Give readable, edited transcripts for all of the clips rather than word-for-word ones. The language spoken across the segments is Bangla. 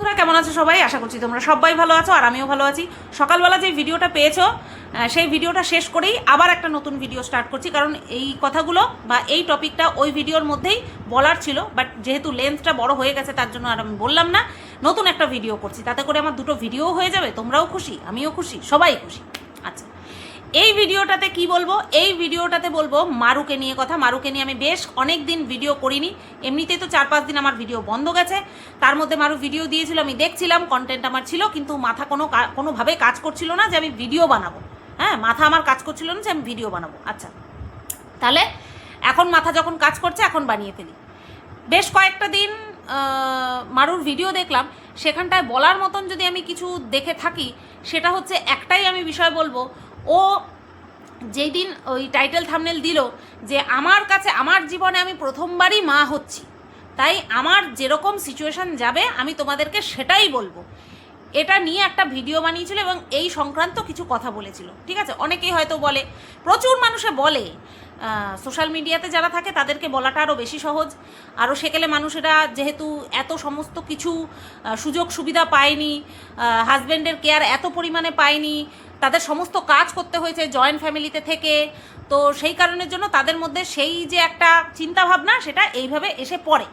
তোমরা কেমন আছো সবাই? আশা করছি তোমরা সবাই ভালো আছো আর আমিও ভালো আছি। সকালবেলা যে ভিডিওটা পেয়েছো সেই ভিডিওটা শেষ করেই আবার একটা নতুন ভিডিও স্টার্ট করছি, কারণ এই কথাগুলো বা এই টপিকটা ওই ভিডিওর মধ্যেই বলার ছিল, বাট যেহেতু লেন্থটা বড় হয়ে গেছে তার জন্য আর আমি বললাম না। নতুন একটা ভিডিও করছি, তাতে করে আমার দুটো ভিডিও হয়ে যাবে, তোমরাও খুশি আমিও খুশি সবাই খুশি। আচ্ছা, এই ভিডিওটাতে কি বলবো? এই ভিডিওটাতে বলবো মারুকে নিয়ে কথা। মারুকে নিয়ে আমি বেশ অনেক দিন ভিডিও করিনি, এমনিতেই তো 4-5 দিন আমার ভিডিও বন্ধ গেছে। তার মধ্যে মারু ভিডিও দিয়েছিল, আমি দেখছিলাম, কন্টেন্ট আমার ছিল, কিন্তু মাথা কোনোভাবে কাজ করছিল না যে আমি ভিডিও বানাবো। হ্যাঁ, মাথা আমার কাজ করছিল না যে আমি ভিডিও বানাবো। আচ্ছা, তাহলে এখন মাথা যখন কাজ করছে এখন বানিয়ে ফেলি। বেশ কয়েকটা দিন মারুর ভিডিও দেখলাম, সেখানটায় বলার মতন যদি আমি কিছু দেখে থাকি সেটা হচ্ছে একটাই আমি বিষয় বলবো। ও যেই দিন ওই টাইটেল থাম্বনেল দিল যে আমার কাছে আমার জীবনে আমি প্রথমবারই মা হচ্ছি, তাই আমার যেরকম সিচুয়েশান যাবে আমি তোমাদেরকে সেটাই বলবো, এটা নিয়ে একটা ভিডিও বানিয়েছিল এবং এই সংক্রান্ত কিছু কথা বলেছিল। ঠিক আছে, অনেকেই হয়তো বলে, প্রচুর মানুষে বলে, সোশ্যাল মিডিয়াতে যারা থাকে তাদেরকে বলাটা আরও বেশি সহজ। আরও সেকেলে মানুষেরা যেহেতু এত সমস্ত কিছু সুযোগ সুবিধা পায়নি, হাজব্যান্ডের কেয়ার এত পরিমাণে পায়নি, তাদের সমস্ত কাজ করতে হয়েছে জয়েন্ট ফ্যামিলিতে থেকে, তো সেই কারণের জন্য তাদের মধ্যে সেই যে একটা চিন্তাভাবনা সেটা এইভাবে এসে পড়ে।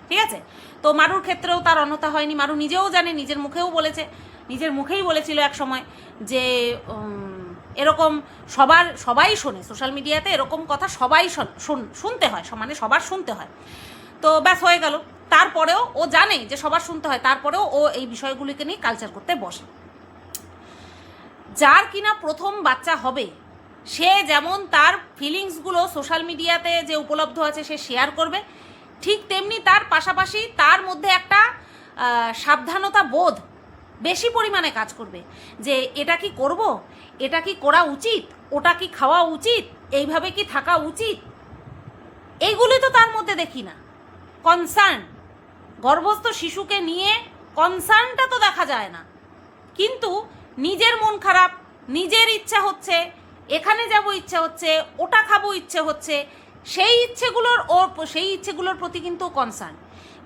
ঠিক আছে, তো মারুর ক্ষেত্রেও তার অন্যথা হয়নি। মারু নিজেও জানে, নিজের মুখেও বলেছে, নিজের মুখেই বলেছিল এক সময় যে এরকম সবাই শোনে সোশ্যাল মিডিয়াতে, এরকম কথা সবাই শুনতে হয়, মানে সবার শুনতে হয়। তো ব্যাস হয়ে গেল। তারপরেও ও জানে যে সবার শুনতে হয়, তারপরেও ও এই বিষয়গুলিকে নিয়ে কালচার করতে বসে। যার কিনা প্রথম বাচ্চা হবে সে যেমন তার ফিলিংসগুলো সোশ্যাল মিডিয়াতে যে উপলব্ধ আছে সে শেয়ার করবে, ঠিক তেমনি তার পাশাপাশি তার মধ্যে একটা সাবধানতা বোধ বেশি পরিমাণে কাজ করবে যে এটা কি করব, এটা কি করা উচিত, ওটা কি খাওয়া উচিত, এইভাবে কি থাকা উচিত, এইগুলি তো তার মধ্যে দেখি না। কনসার্ন, গর্ভস্থ শিশুকে নিয়ে কনসার্নটা তো দেখা যায় না, কিন্তু নিজের মন খারাপ, নিজের ইচ্ছা হচ্ছে, এখানে যাব ইচ্ছা হচ্ছে, ওটা খাবো ইচ্ছে হচ্ছে, সেই ইচ্ছেগুলোর প্রতি কিন্তু কনসার্ন।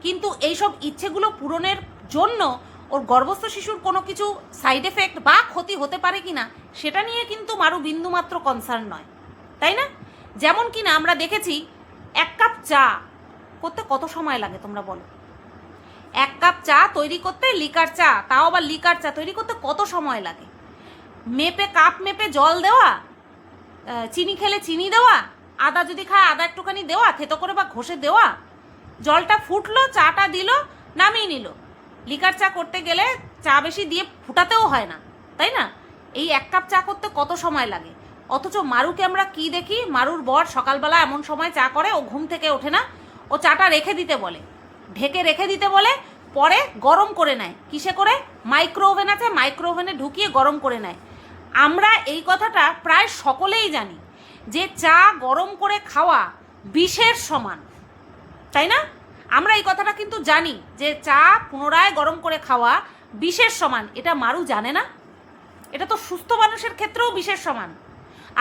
কিন্তু এইসব ইচ্ছেগুলো পূরণের জন্য ওর গর্ভস্থ শিশুর কোনো কিছু সাইড এফেক্ট বা ক্ষতি হতে পারে কি না সেটা নিয়ে কিন্তু মারু বিন্দুমাত্র কনসার্ন নয়, তাই না? যেমন কি না আমরা দেখেছি, 1 কাপ চা করতে কত সময় লাগে তোমরা বলো? 1 কাপ চা তৈরি করতে, লিকার চা, তাও আবার লিকার চা তৈরি করতে কত সময় লাগে? কাপ মেপে জল দেওয়া, চিনি খেলে চিনি দেওয়া, আদা যদি খায় আদা একটুখানি দেওয়া, থেতো করে বা ঘষে দেওয়া, জলটা ফুটলো, চাটা দিল, নামিয়ে নিল। লিকার চা করতে গেলে চা বেশি দিয়ে ফুটাতেও হয় না, তাই না? এই 1 কাপ চা করতে কত সময় লাগে? অথচ মারুকে আমরা কি দেখি, মারুর বর সকালবেলা এমন সময় চা করে ও ঘুম থেকে ওঠে না, ও চাটা রেখে দিতে বলে, ঢেকে রেখে দিতে বলে, পরে গরম করে নেয়। কিসে করে? মাইক্রো ওভেন আছে, মাইক্রো ওভেনে ঢুকিয়ে গরম করে নেয়। আমরা এই কথাটা প্রায় সকলেই জানি যে চা গরম করে খাওয়া বিষের সমান, তাই না? আমরা এই কথাটা কিন্তু জানি যে চা পুনরায় গরম করে খাওয়া বিষের সমান। এটা মারু জানে না? এটা তো সুস্থ মানুষের ক্ষেত্রেও বিষের সমান।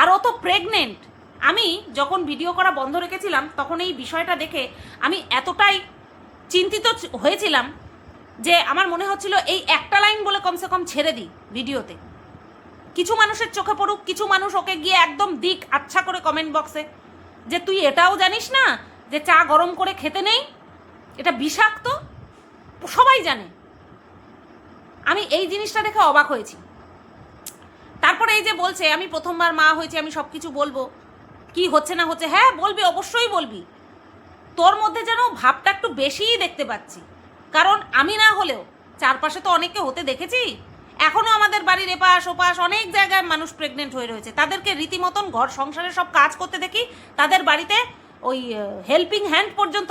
আর ও তো প্রেগনেন্ট। আমি যখন ভিডিও করা বন্ধ রেখেছিলাম তখন এই বিষয়টা দেখে আমি এতটাই চিন্তিত হয়েছিলাম যে আমার মনে হচ্ছিল এই একটা লাইন বলে কমসে কম ছেড়ে দিই ভিডিওতে, কিছু মানুষের চোখে পড়ুক, কিছু মানুষ ওকে গিয়ে একদম দিক আচ্ছা করে কমেন্ট বক্সে যে তুই এটাও জানিস না যে চা গরম করে খেতে নেই, এটা বিষাক্ত। সবাই জানে। আমি এই জিনিসটা দেখে অবাক হয়েছি। তারপরে এই যে বলছে আমি প্রথমবার মা হয়েছি, আমি সব কিছু বলবো, কি হচ্ছে না হচ্ছে, হ্যাঁ বলবি, অবশ্যই বলবি। তোর মধ্যে যেন ভাবটা একটু বেশিই দেখতে পাচ্ছি, কারণ আমি না হলেও চারপাশে তো অনেককে হতে দেখেছি। এখনও আমাদের বাড়ির এপাশ ওপাশ অনেক জায়গায় মানুষ প্রেগনেন্ট হয়ে রয়েছে, তাদেরকে রীতিমতন ঘর সংসারে সব কাজ করতে দেখি, তাদের বাড়িতে ওই হেল্পিং হ্যান্ড পর্যন্ত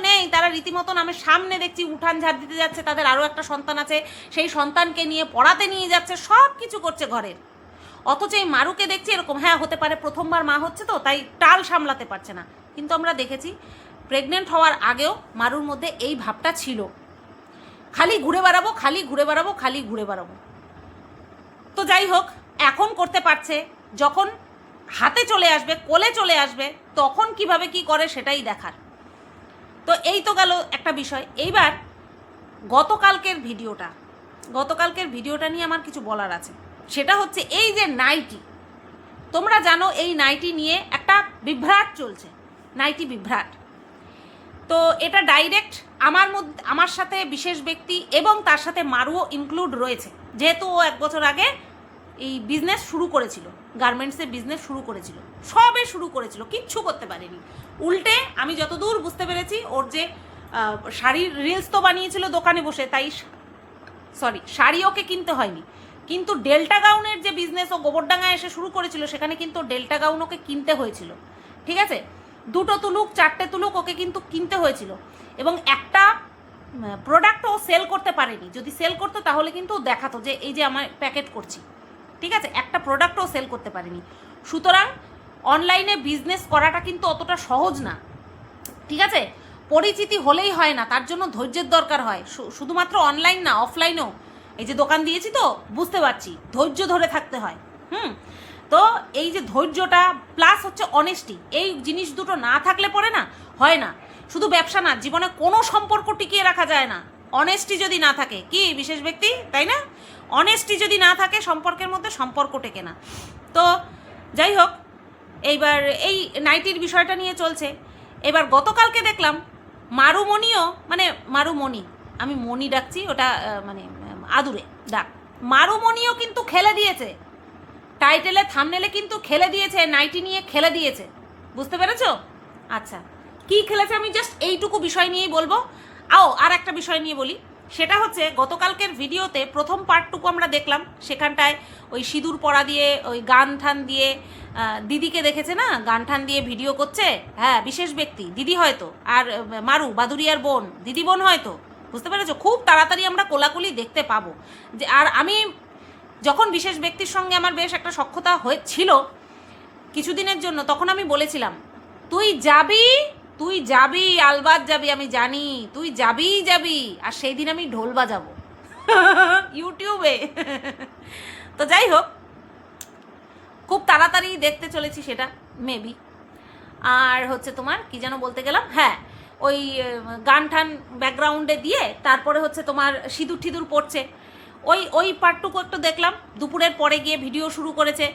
নেই, তারা রীতিমতন আমি সামনে দেখছি উঠান ঝাড় দিতে যাচ্ছে, তাদের আরও একটা সন্তান আছে, সেই সন্তানকে নিয়ে পড়াতে নিয়ে যাচ্ছে, সব কিছু করছে ঘরের। অথচ এই মারুকে দেখছি এরকম, হ্যাঁ হতে পারে প্রথমবার মা হচ্ছে তো তাই টাল সামলাতে পারছে না, কিন্তু আমরা দেখেছি প্রেগনেন্ট হওয়ার আগেও মারুর মধ্যে এই ভাবটা ছিল, খালি ঘুরে বেড়াবো, খালি ঘুরে বেড়াবো, খালি ঘুরে বেড়াবো। তো যাই হোক, এখন করতে পারছে, যখন হাতে চলে আসবে, কোলে চলে আসবে, তখন কিভাবে কি করে সেটাই দেখার। তো এই তো গেল একটা বিষয়। এইবার গতকালকের ভিডিওটা নিয়ে আমার কিছু বলার আছে। সেটা হচ্ছে এই যে নাইটি, তোমরা জানো এই নাইটি নিয়ে একটা বিভ্রাট চলছে, নাইটি বিভ্রাট। তো এটা ডাইরেক্ট আমার সাথে বিশেষ ব্যক্তি এবং তার সাথে মারুও ইনক্লুড রয়েছে, যেহেতু ও 1 বছর আগে এই বিজনেস শুরু করেছিল, গার্মেন্টসের বিজনেস শুরু করেছিল, সবে শুরু করেছিল, কিচ্ছু করতে পারেনি। উল্টে আমি যতদূর বুঝতে পেরেছি, ওর যে শাড়ির রিলস তো বানিয়েছিল দোকানে বসে, তাই শাড়ি ওকে কিনতে হয়নি, কিন্তু ডেল্টা গাউনের যে বিজনেস ও গোবরডাঙ্গায় এসে শুরু করেছিল, সেখানে কিন্তু ডেল্টা গাউন ওকে কিনতে হয়েছিল, ঠিক আছে? 2টো তুলুক 4টে তুলুক ওকে কিন্তু কিনতে হয়েছিল, এবং একটা প্রোডাক্ট ও সেল করতে পারেনি। যদি সেল করতো তাহলে কিন্তু দেখাতো যে এই যে আমার প্যাকেট করছি, ঠিক আছে? একটা প্রোডাক্টও সেল করতে পারেনি। সুতরাং অনলাইনে বিজনেস করাটা কিন্তু অতটা সহজ না, ঠিক আছে? পরিচিতি হলেই হয় না, তার জন্য ধৈর্যের দরকার হয়। শুধুমাত্র অনলাইন না, অফলাইনেও। এই যে দোকান দিয়েছি তো বুঝতে পারছি, ধৈর্য ধরে থাকতে হয়। তো এই যে ধৈর্যটা প্লাস হচ্ছে অনেস্টি, এই জিনিস দুটো না থাকলে পরে না হয় না। শুধু ব্যবসা না, জীবনে কোনো সম্পর্ক টিকিয়ে রাখা যায় না অনেস্টি যদি না থাকে। কি বিশেষ ব্যক্তি, তাই না? অনেস্টি যদি না থাকে সম্পর্কের মধ্যে, সম্পর্ক টেকে না। তো যাই হোক, এইবার এই নাইটির বিষয়টা নিয়ে চলছে। এবার গতকালকে দেখলাম মারুমণিও, মানে মারুমণি, আমি মণি ডাকছি, ওটা মানে আদুরে ডাক, মারুমণিও কিন্তু খেলে দিয়েছে, টাইটেলে থামনেলে কিন্তু খেলে দিয়েছে, নাইটি নিয়ে খেলে দিয়েছে। বুঝতে পেরেছো? আচ্ছা, কি খেলেছে আমি জাস্ট এইটুকু বিষয় নিয়েই বলবো। আর একটা বিষয় নিয়ে বলি, সেটা হচ্ছে গতকালকের ভিডিওতে প্রথম পার্টটুকু আমরা দেখলাম, সেখানটায় ওই সিঁদুর পরা দিয়ে, ওই গান ঠান দিয়ে, দিদিকে দেখেছে না গান ঠান দিয়ে ভিডিও করছে, হ্যাঁ বিশেষ ব্যক্তি দিদি হয়তো, আর মারু বাদুরিয়ার বোন, দিদি বোন হয়তো। বুঝতে পেরেছো? খুব তাড়াতাড়ি আমরা কোলাকুলি দেখতে পাবো। যে আর আমি যখন বিশেষ ব্যক্তির সঙ্গে আমার বেশ একটা সখ্যতা হয়েছিল কিছুদিনের জন্য, তখন আমি বলেছিলাম তুই যাবি আলবাত যাবি, আমি জানি তুই যাবি। আর সেই দিন আমি ঢোল বাজাবো ইউটিউবে। তো যাই হোক, খুব তাড়াতাড়ি দেখতে চলেছি সেটা, মেবি। আর হচ্ছে তোমার কি যেন বলতে গেলাম, হ্যাঁ ওই গান ঠান ব্যাকগ্রাউন্ডে দিয়ে তারপরে হচ্ছে তোমার সিঁদুর ঠিদুর পড়ছে, ওই পার্টটুকু একটু দেখলাম। দুপুরের পরে গিয়ে ভিডিও শুরু করেছে।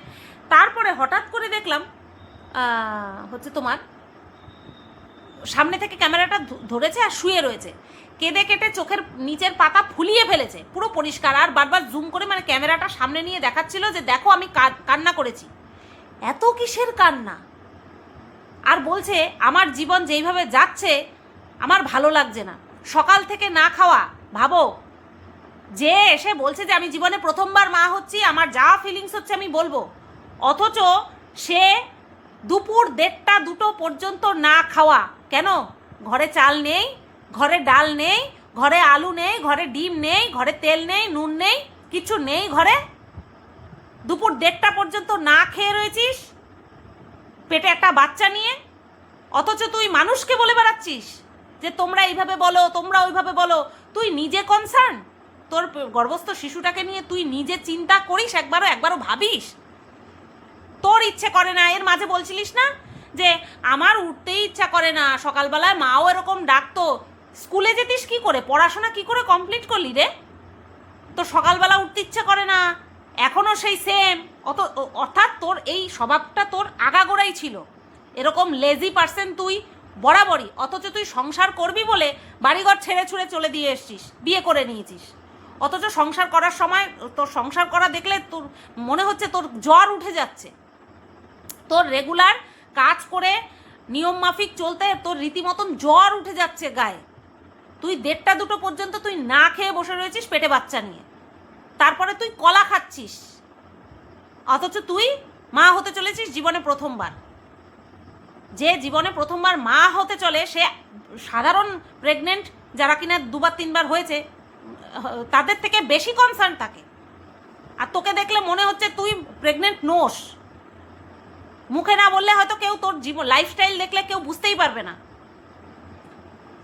তারপরে হঠাৎ করে দেখলাম হচ্ছে তোমার সামনে থেকে ক্যামেরাটা ধরেছে আর শুয়ে রয়েছে, কেঁদে কেটে চোখের নিচের পাতা ফুলিয়ে ফেলেছে পুরো পরিষ্কার, আর বারবার জুম করে মানে ক্যামেরাটা সামনে নিয়ে দেখাচ্ছিল যে দেখো আমি কান্না করেছি। এত কিসের কান্না? আর বলছে আমার জীবন যেইভাবে যাচ্ছে আমার ভালো লাগছে না, সকাল থেকে না খাওয়া। ভাবো, যে এসে বলছে যে আমি জীবনে প্রথমবার মা হচ্ছি, আমার যা ফিলিংস হচ্ছে আমি বলবো, অথচ সে দুপুর 1:30 2টো পর্যন্ত না খাওয়া। কেন? ঘরে চাল নেই, ঘরে ডাল নেই, ঘরে আলু নেই, ঘরে ডিম নেই, ঘরে তেল নেই, নুন নেই, কিছু নেই ঘরে। দুপুর 1:30 পর্যন্ত না খেয়ে রয়েছিস পেটে একটা বাচ্চা নিয়ে, অথচ তুই মানুষকে বলে বেড়াচ্ছিস যে তোমরা এইভাবে বলো, তোমরা ওইভাবে বলো। তুই নিজে কনসার্ন, তোর গর্ভস্থ শিশুটাকে নিয়ে তুই নিজে চিন্তা করিস, একবারও ভাবিস? তোর ইচ্ছে করে না, এর মাঝে বলছিলিস না যে আমার উঠতেই ইচ্ছা করে না, সকালবেলায় মাও এরকম ডাকতো। স্কুলে যেতিস কি করে, পড়াশোনা কি করে কমপ্লিট করলি রে? তো সকালবেলা উঠতে ইচ্ছে করে না, এখনও সেই সেম। অর্থাৎ তোর এই স্বভাবটা তোর আগাগোড়াই ছিল, এরকম লেজি পার্সন তুই বরাবরই। অথচ তুই সংসার করবি বলে বাড়িঘর ছেড়ে ছুড়ে চলে দিয়ে এসছিস, বিয়ে করে নিয়েছিস। অথচ সংসার করার সময় তোর সংসার করা দেখলে তোর মনে হচ্ছে তোর জ্বর উঠে যাচ্ছে। তোর রেগুলার কাজ করে নিয়ম মাফিক চলতে তোর রীতিমতন জ্বর উঠে যাচ্ছে গায়ে। তুই 1:30 2টো পর্যন্ত তুই না খেয়ে বসে রয়েছিস পেটে বাচ্চা নিয়ে, তারপরে তুই কলা খাচ্ছিস, অথচ তুই মা হতে চলেছিস জীবনে প্রথমবার। যে জীবনে প্রথমবার মা হতে চলে সে সাধারণ প্রেগনেন্ট যারা কিনা 2বার 3বার হয়েছে তাদের থেকে বেশি কনসার্ন থাকে। আর তোকে দেখলে মনে হচ্ছে তুই প্রেগনেন্ট নোস। মুখে না বললে হয়তো কেউ তোর জীবন লাইফস্টাইল দেখলে কেউ বুঝতেই পারবে না।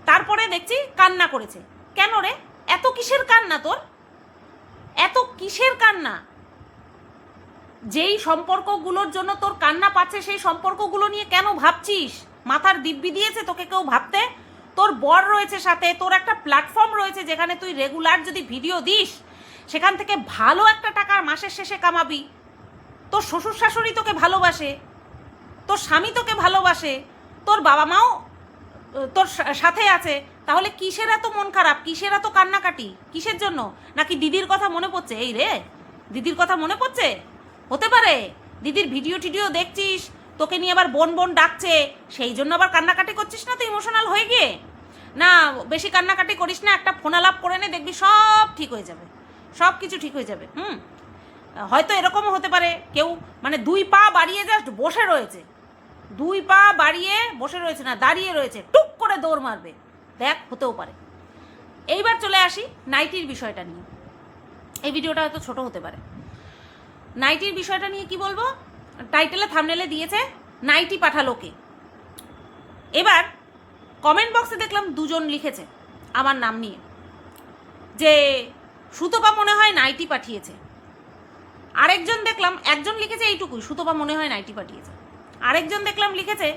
তারপরে দেখছি কান্না করেছে। কেন রে? এত কিসের কান্না তোর? এত কিসের কান্না? যেই সম্পর্কগুলোর জন্য তোর কান্না পাচ্ছে সেই সম্পর্কগুলো নিয়ে কেন ভাবছিস? মাথার দিব্যি দিয়েছে তোকে কেউ ভাবতে? তোর বর রয়েছে সাথে, তোর একটা প্ল্যাটফর্ম রয়েছে যেখানে তুই রেগুলার যদি ভিডিও দিস সেখান থেকে ভালো একটা টাকা মাসের শেষে কামাবি। তোর শ্বশুর শাশুড়ি তোকে ভালোবাসে, তোর স্বামী তোকে ভালোবাসে, তোর বাবা মাও তোর সাথে আছে, তাহলে কিসের এত মন খারাপ, কিসের এত কান্নাকাটি, কিসের জন্য? নাকি দিদির কথা মনে পড়ছে? এই রে, দিদির কথা মনে পড়ছে? হতে পারে দিদির ভিডিও টিডিও দেখছিস, তোকে নিয়ে আবার বোন বোন ডাকছে, সেই জন্য আবার কান্নাকাটি করছিস না তুই ইমোশনাল হয়ে গিয়ে? না, বেশি কান্নাকাটি করিস না, একটা ফোন আলাপ করে নে, দেখবি সব ঠিক হয়ে যাবে, সব কিছু ঠিক হয়ে যাবে। হয়তো এরকমও হতে পারে কেউ মানে 2 পা বাড়িয়ে জাস্ট বসে রয়েছে, 2 পা বাড়িয়ে বসে রয়েছে না, দাঁড়িয়ে রয়েছে, টুক করে দৌড় মারবে, দেখ, হতেও পারে। এইবার চলে আসি নাইটির বিষয়টা নিয়ে। এই ভিডিওটা হয়তো ছোট হতে পারে। নাইটির বিষয়টা নিয়ে কি বলবো, টাইটেলে থাম্বনেলে দিয়েছে নাইটি পাঠালো কে। এবার কমেন্ট বক্সে দেখলাম 2 জন লিখেছে আমার নাম নিয়ে যে সুতপা মনে হয় নাইটি পাঠিয়েছে। আরেকজন দেখলাম, একজন লিখেছে এইটুকুই, সুতপা মনে হয় নাইটি পাঠিয়েছে। আরেকজন দেখলাম লিখেছে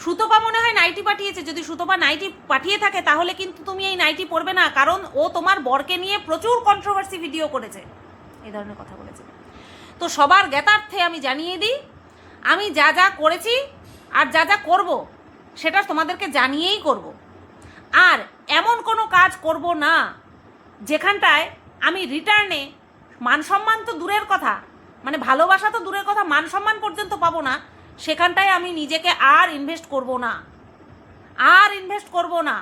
সুতপা মনে হয় নাইটি পাঠিয়েছে, যদি সুতপা নাইটি পাঠিয়ে থাকে তাহলে কিন্তু তুমি এই নাইটি পরবে না, কারণ ও তোমার বরকে নিয়ে প্রচুর কন্ট্রোভার্সি ভিডিও করেছে, এই ধরনের কথা বলেছে। তো সবার জ্ঞাতার্থে আমি জানিয়ে দিই, আমি যা যা করেছি আর যা যা করব সেটা তোমাদেরকে জানিয়েই করব। আর এমন কোনো কাজ করব না যেখানটায় আমি রিটার্নে মান সম্মান তো দূরের কথা, মানে ভালোবাসা তো দূরের কথা, মান সম্মান পর্যন্ত পাবো না, সেখানটায় আমি নিজেকে আর ইনভেস্ট করব না, আর ইনভেস্ট করব না।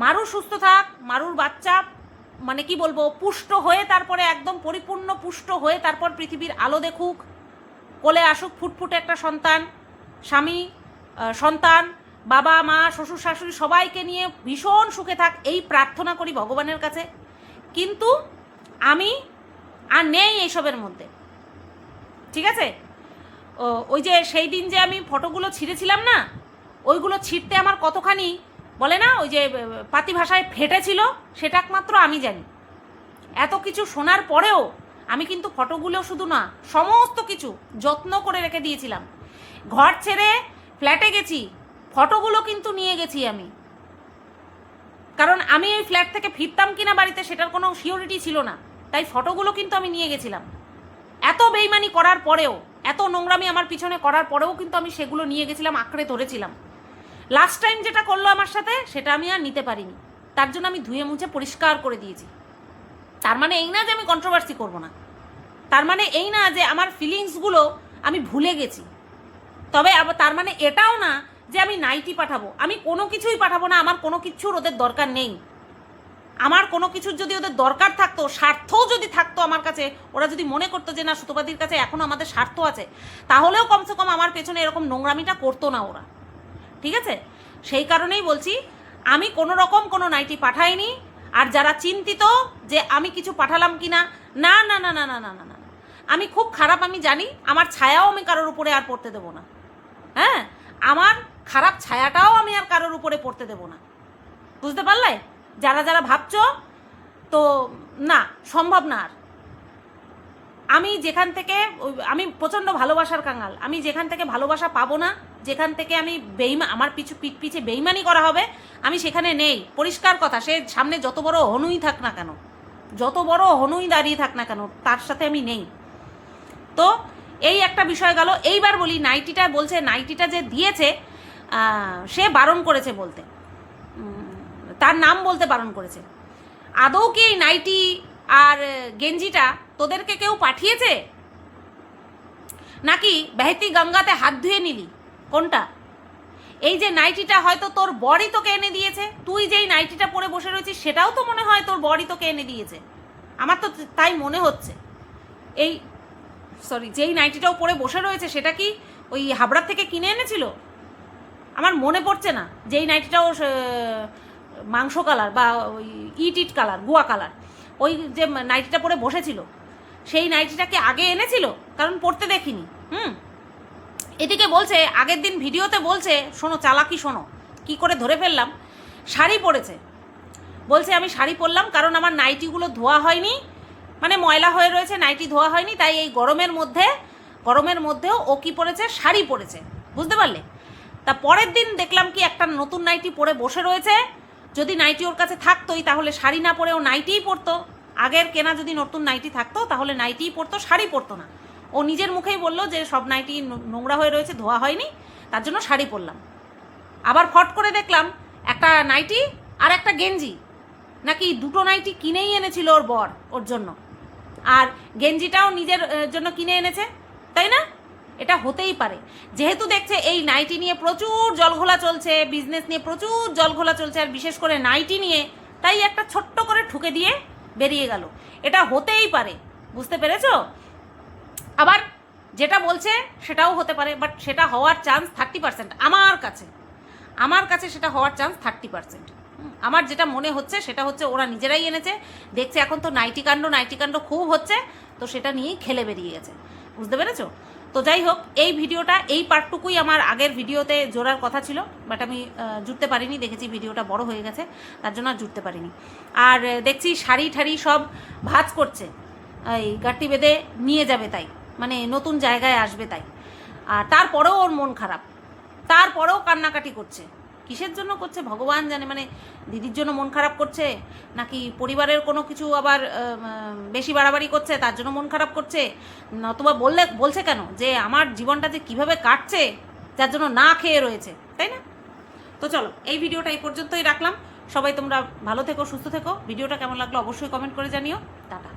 মারু সুস্থ থাক, মারুর বাচ্চা মানে কি বলবো, পুষ্ট হয়ে, তারপরে একদম পরিপূর্ণ পুষ্ট হয়ে তারপর পৃথিবীর আলো দেখুক, কোলে আসুক ফুটফুটে একটা সন্তান, স্বামী, সন্তান, বাবা মা শ্বশুর শাশুড়ি সবাইকে নিয়ে ভীষণ সুখে থাক, এই প্রার্থনা করি ভগবানের কাছে। কিন্তু আমি আর নেই এইসবের মধ্যে, ঠিক আছে? ওই যে সেই দিন যে আমি ফটোগুলো ছিঁড়েছিলাম না, ওইগুলো ছিঁড়তে আমার কতখানি বলে না ওই যে পাতি ভাষায় ফেটেছিল, সেটা একমাত্র আমি জানি। এত কিছু শোনার পরেও আমি কিন্তু ফটোগুলো শুধু না, সমস্ত কিছু যত্ন করে রেখে দিয়েছিলাম। ঘর ছেড়ে ফ্ল্যাটে গেছি, ফটোগুলো কিন্তু নিয়ে গেছি আমি, কারণ আমি ওই ফ্ল্যাট থেকে ফিরতাম কিনা বাড়িতে সেটার কোনো সিওরিটি ছিল না, তাই ফটোগুলো কিন্তু আমি নিয়ে গেছিলাম। এত বেইমানি করার পরেও, এত নোংরামি আমার পিছনে করার পরেও কিন্তু আমি সেগুলো নিয়ে গেছিলাম, আঁকড়ে ধরেছিলাম। লাস্ট টাইম যেটা করলো আমার সাথে সেটা আমি আর নিতে পারিনি, তার জন্য আমি ধুয়ে মুছে পরিষ্কার করে দিয়েছি। তার মানে এই না যে আমি কন্ট্রোভার্সি করব না, তার মানে এই না যে আমার ফিলিংসগুলো আমি ভুলে গেছি। তবে আবার তার মানে এটাও না যে আমি নাইটি পাঠাবো, আমি কোনো কিছুই পাঠাবো না, আমার কোনো কিছুর ওদের দরকার নেই। আমার কোনো কিছুর যদি ওদের দরকার থাকতো, স্বার্থও যদি থাকতো আমার কাছে, ওরা যদি মনে করতো যে না সুতপাদির কাছে এখনও আমাদের স্বার্থ আছে, তাহলেও কমসে কম আমার পেছনে এরকম নোংরামিটা করতো না ওরা, ঠিক আছে? সেই কারণেই বলছি আমি কোনো রকম কোনো নাইটি পাঠাইনি। আর যারা চিন্তিত যে আমি কিছু পাঠালাম কি না, না না না না না না না না, আমি খুব খারাপ, আমি জানি, আমার ছায়াও আমি কারোর উপরে আর পড়তে দেবো না। হ্যাঁ, আমার খারাপ ছায়াটাও আমি আর কারোর উপরে পড়তে দেবো না, বুঝতে পারলে? যারা যারা ভাবছো, তো না, সম্ভব না। আর আমি যেখান থেকে, আমি প্রচণ্ড ভালোবাসার কাঙাল, আমি যেখান থেকে ভালোবাসা পাবো না, যেখান থেকে আমি আমার পিঠ পিছে বেইমানি করা হবে, আমি সেখানে নেই, পরিষ্কার কথা। সে সামনে যত বড় হনুই থাক না কেন, যত বড় হনুই দাঁড়িয়ে থাক না কেন, তার সাথে আমি নেই। তো এই একটা বিষয় গেল। এইবার বলি, নাইটিটা বলছে, নাইটিটা যে দিয়েছে সে বারণ করেছে বলতে, তার নাম বলতে বারণ করেছে। আদৌ কি এই নাইটি আর গেঞ্জিটা তোদেরকে কেউ পাঠিয়েছে, নাকি বেহেতি গঙ্গাতে হাত ধুয়ে নিলি? কোনটা? এই যে নাইটিটা হয়তো তোর বরই তোকে এনে দিয়েছে, তুই যেই নাইটিটা পরে বসে রয়েছিস সেটাও তো মনে হয় তোর বরই তোকে এনে দিয়েছে, আমার তো তাই মনে হচ্ছে। এই যেই নাইটিটাও পরে বসে রয়েছে সেটা কি ওই হাবড়ার থেকে কিনে এনেছিল? আমার মনে পড়ছে না। যেই নাইটিটাও মাংস কালার বা ওই ইট কালার, গুয়া কালার, ওই যে নাইটিটা পরে বসেছিল, সেই নাইটিটাকে আগে এনেছিল? কারণ পরতে দেখিনি। এদিকে বলছে, আগের দিন ভিডিওতে বলছে, শোনো চালাকি, শোনো কি করে ধরে ফেললাম, শাড়ি পরেছে। বলছে আমি শাড়ি পরলাম কারণ আমার নাইটিগুলো ধোয়া হয়নি, মানে ময়লা হয়ে রয়েছে, নাইটি ধোয়া হয়নি, তাই এই গরমের মধ্যেও ও কি পরেছে, শাড়ি পরেছে, বুঝতে পারলে? তা পরের দিন দেখলাম কি একটা নতুন নাইটি পরে বসে রয়েছে। যদি নাইটি ওর কাছে থাকতোই তাহলে শাড়ি না পরে ও নাইটিই পরতো। আগের কেনা যদি নতুন নাইটি থাকতো তাহলে নাইটিই পরতো, শাড়ি পরতো না। ও নিজের মুখেই বললো যে সব নাইটি নোংরা হয়ে রয়েছে, ধোয়া হয়নি, তার জন্য শাড়ি পরলাম। আবার ফট করে দেখলাম একটা নাইটি আর একটা গেঞ্জি, নাকি দুটো নাইটি কিনেই এনেছিল ওর বর ওর জন্য, আর গেঞ্জিটাও নিজের জন্য কিনে এনেছে, তাই না? এটা হতেই পারে। যেহেতু দেখছে এই নাইটি নিয়ে প্রচুর জলঘোলা চলছে, বিজনেস নিয়ে প্রচুর জলঘোলা চলছে, আর বিশেষ করে নাইটি নিয়ে, তাই একটা ছোট্ট করে ঠুকে দিয়ে বেরিয়ে গেল। এটা হতেই পারে, বুঝতে পেরেছো? আবার যেটা বলছে সেটাও হতে পারে, বাট সেটা হওয়ার চান্স 30%। আমার কাছে সেটা হওয়ার চান্স 30%। আমার যেটা মনে হচ্ছে সেটা হচ্ছে ওরা নিজেরাই এনেছে, দেখছে এখন তো নাইটি কাণ্ড খুব হচ্ছে, তো সেটা নিয়েই খেলে বেরিয়ে গেছে, বুঝতে পেরেছো? তো যাই হোক, এই ভিডিওটা, এই পার্টটুকুই আমার আগের ভিডিওতে জোড়ার কথা ছিল, বাট আমি জুড়তে পারিনি, দেখেছি ভিডিওটা বড় হয়ে গেছে, তার জন্য আর জুড়তে পারিনি। আর দেখছি শাড়ি ঠাড়ি সব ভাঁজ করছে, এই গাঁটটি বেঁধে নিয়ে যাবে তাই, মানে নতুন জায়গায় আসবে তাই। আর তারপরেও ওর মন খারাপ, তারপরেও কান্নাকাটি করছে। কিসের জন্য করছে ভগবান জানে, মানে দিদির জন্য মন খারাপ করছে, নাকি পরিবারের কোনো কিছু আবার বেশি বাড়াবাড়ি করছে তার জন্য মন খারাপ করছে, নতুবা বলছে কেন যে আমার জীবনটা যে কীভাবে কাটছে যার জন্য না খেয়ে রয়েছে, তাই না? তো চলো, এই ভিডিওটা এই পর্যন্তই রাখলাম। সবাই তোমরা ভালো থেকো, সুস্থ থেকো। ভিডিওটা কেমন লাগলো অবশ্যই কমেন্ট করে জানিও। টাটা।